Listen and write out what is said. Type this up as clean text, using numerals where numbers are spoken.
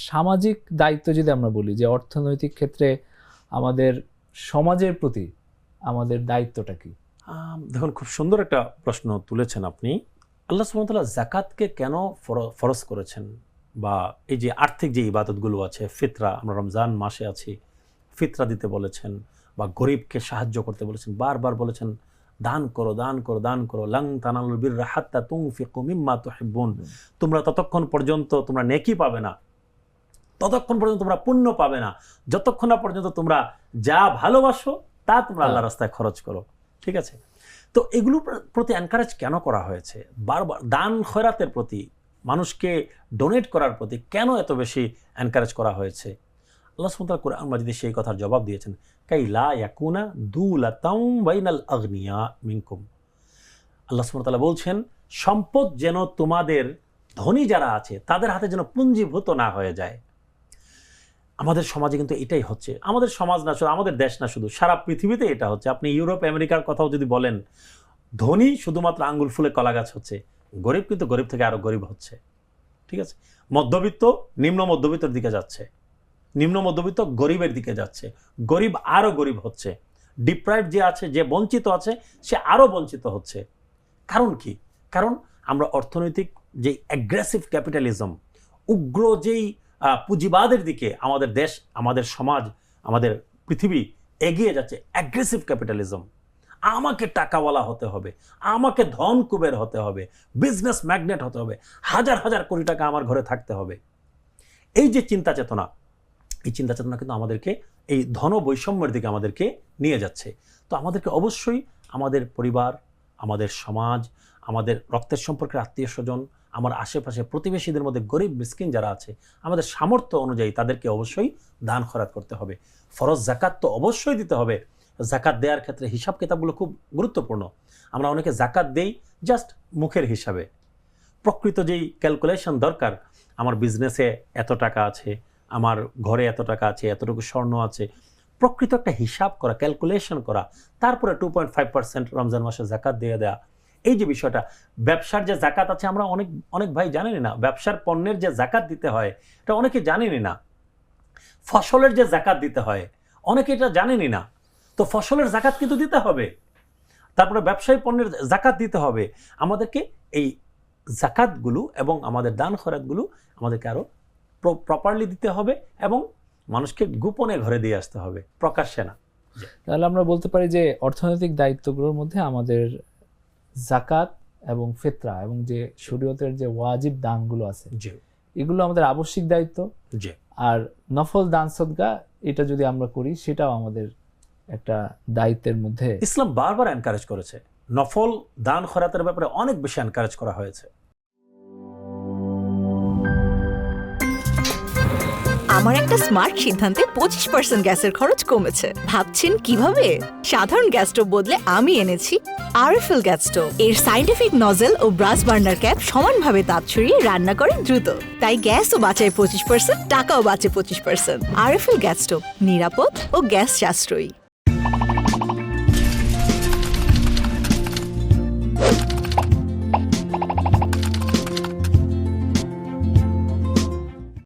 সামাজিক দায়িত্ব যদি আমরা বলি যে অর্থনৈতিক ক্ষেত্রে আমাদের সমাজের প্রতি আমাদের দায়িত্বটা কি? দেখুন, খুব সুন্দর একটা প্রশ্ন তুলেছেন আপনি। আল্লাহ সুবহানাহু ওয়া তাআলা যাকাতকে কেন ফরজ করেছেন, বা এই যে আর্থিক যে ইবাদতগুলো আছে, ফিতরা, আমরা রমজান মাসে আছি, ফিতরা দিতে বলেছেন, বা গরিবকে সাহায্য করতে বলেছেন, বারবার বলেছেন দান করো, দান করো, দান করো, লান তানালুল বিররা হাত্তা তুনফিকু মিম্মা তুহিব্বুন। তোমরা ততক্ষণ পর্যন্ত তোমরা নেকি পাবে না, ততক্ষণ পর্যন্ত তোমরা পুণ্য পাবে না, যতক্ষণ না পর্যন্ত তোমরা যা ভালোবাসো তা তোমরা আল্লাহর রাস্তায় খরচ করো। ঠিক আছে? তো এগুলোর প্রতি এনকারেজ কেন করা হয়েছে? বারবার দান খয়রাতের প্রতি, মানুষকে ডোনেট করার প্রতি কেন এত বেশি এনকারেজ করা হয়েছে? আল্লাহ সুবহানাহু ওয়া তাআলা কুরআন মাজিদে সেই কথার জবাব দিয়েছেন, কাই লা ইয়াকুনা দুলাতাম বাইনাল আগনিয়া মিনকুম। আল্লাহ সুবহানাহু ওয়া তাআলা বলছেন, সম্পদ যেন তোমাদের ধনী যারা আছে তাদের হাতে যেন পুঞ্জীভূত না হয়ে যায়। আমাদের সমাজে কিন্তু এটাই হচ্ছে। আমাদের সমাজ না শুধু, আমাদের দেশ না শুধু, সারা পৃথিবীতে এটা হচ্ছে। আপনি ইউরোপ আমেরিকার কথাও যদি বলেন, ধনী শুধুমাত্র আঙ্গুল ফুলে কলা গাছ হচ্ছে, গরিব কিন্তু গরিব থেকে আরো গরিব হচ্ছে। ঠিক আছে? মধ্যবিত্ত নিম্ন মধ্যবিত্তের দিকে যাচ্ছে, নিম্ন মধ্যবিত্ত গরিবের দিকে যাচ্ছে, গরিব আরো গরিব হচ্ছে, ডিপ্রাইভ যে আছে, যে বঞ্চিত আছে, সে আরো বঞ্চিত হচ্ছে। কারণ কি? কারণ আমরা অর্থনৈতিক যে অ্যাগ্রেসিভ ক্যাপিটালিজম, উগ্র যেই পুঁজিবাদের দিকে আমাদের দেশ, আমাদের সমাজ, আমাদের পৃথিবী এগিয়ে যাচ্ছে, অ্যাগ্রেসিভ ক্যাপিটালিজম। আমাকে টাকাওয়ালা হতে হবে, আমাকে ধন কুবের হতে হবে, বিজনেস ম্যাগনেট হতে হবে, হাজার হাজার কোটি টাকা আমার ঘরে থাকতে হবে। এই যে চিন্তা চেতনা, এই চিন্তা চেতনা কিন্তু আমাদেরকে এই ধন বৈষম্যের দিকে আমাদেরকে নিয়ে যাচ্ছে। তো আমাদেরকে অবশ্যই আমাদের পরিবার, আমাদের সমাজ, আমাদের রক্তের সম্পর্কের আত্মীয় স্বজন, আমার আশেপাশে প্রতিবেশীদের মধ্যে গরিব মিসকিন যারা আছে, আমাদের সামর্থ্য অনুযায়ী তাদেরকে অবশ্যই দান খয়রাত করতে হবে। ফরজ জাকাত তো অবশ্যই দিতে হবে। জাকাত দেওয়ার ক্ষেত্রে হিসাব কিতাবগুলো খুব গুরুত্বপূর্ণ। আমরা অনেকে জাকাত দেই জাস্ট মুখের হিসাবে। প্রকৃত যেই ক্যালকুলেশন দরকার, আমার বিজনেসে এত টাকা আছে, আমার ঘরে এত টাকা আছে, এতটুকু স্বর্ণ আছে, প্রকৃত একটা হিসাব করা, ক্যালকুলেশন করা, তারপরে 2.5% রমজান মাসে জাকাত দিয়ে দেয়া। এই যে বিষয়টা, ব্যবসার যে জাকাত আছে, আমরা অনেক ভাই জানেনই না। ব্যবসার পণ্যের যে জাকাত দিতে হয় এটা অনেকে জানেনই না। ফসলের যে জাকাত দিতে হয় অনেকে এটা জানেনই না। তো ফসলের জাকাত কিন্তু দিতে হবে, তারপরে ব্যবসায়ী পণ্যের জাকাত দিতে হবে। আমাদেরকে এই জাকাতগুলো এবং আমাদের দান খয়রাতগুলো আমাদেরকে আরো প্রপারলি দিতে হবে, এবং মানুষকে গোপনে ঘরে দিয়ে আসতে হবে, প্রকাশ্যে না। তাহলে আমরা বলতে পারি যে অর্থনৈতিক দায়িত্বগুলোর মধ্যে আমাদের জাকাত এবং ফিতরা এবং যে শরীয়তের যে ওয়াজিব দানগুলো আছে, এগুলো আমাদের আবশ্যিক দায়িত্ব। আর নফল দান সদকা, এটা যদি আমরা করি সেটাও আমাদের একটা দায়িত্বের মধ্যে। ইসলাম বারবার এনকারেজ করেছে, নফল দান খয়রাতের ব্যাপারে অনেক বেশি এনকারেজ করা হয়েছে। আমার একটা স্মার্ট সিদ্ধান্তে 25% গ্যাসের খরচ কমেছে। ভাবছেন কিভাবে? সাধারণ গ্যাস স্টোভ বদলে আমি এনেছি আরএফএল গ্যাস স্টোভ। এর সাইন্টিফিক নজল ও ব্রাস বার্নার ক্যাপ সমানভাবে তাপ ছড়িয়ে রান্না করে দ্রুত, তাই গ্যাসও বাঁচায় 25%, টাকাও বাঁচে 25%। আরএফএল গ্যাস স্টোভ, নিরাপদ ও গ্যাস সাশ্রয়ী।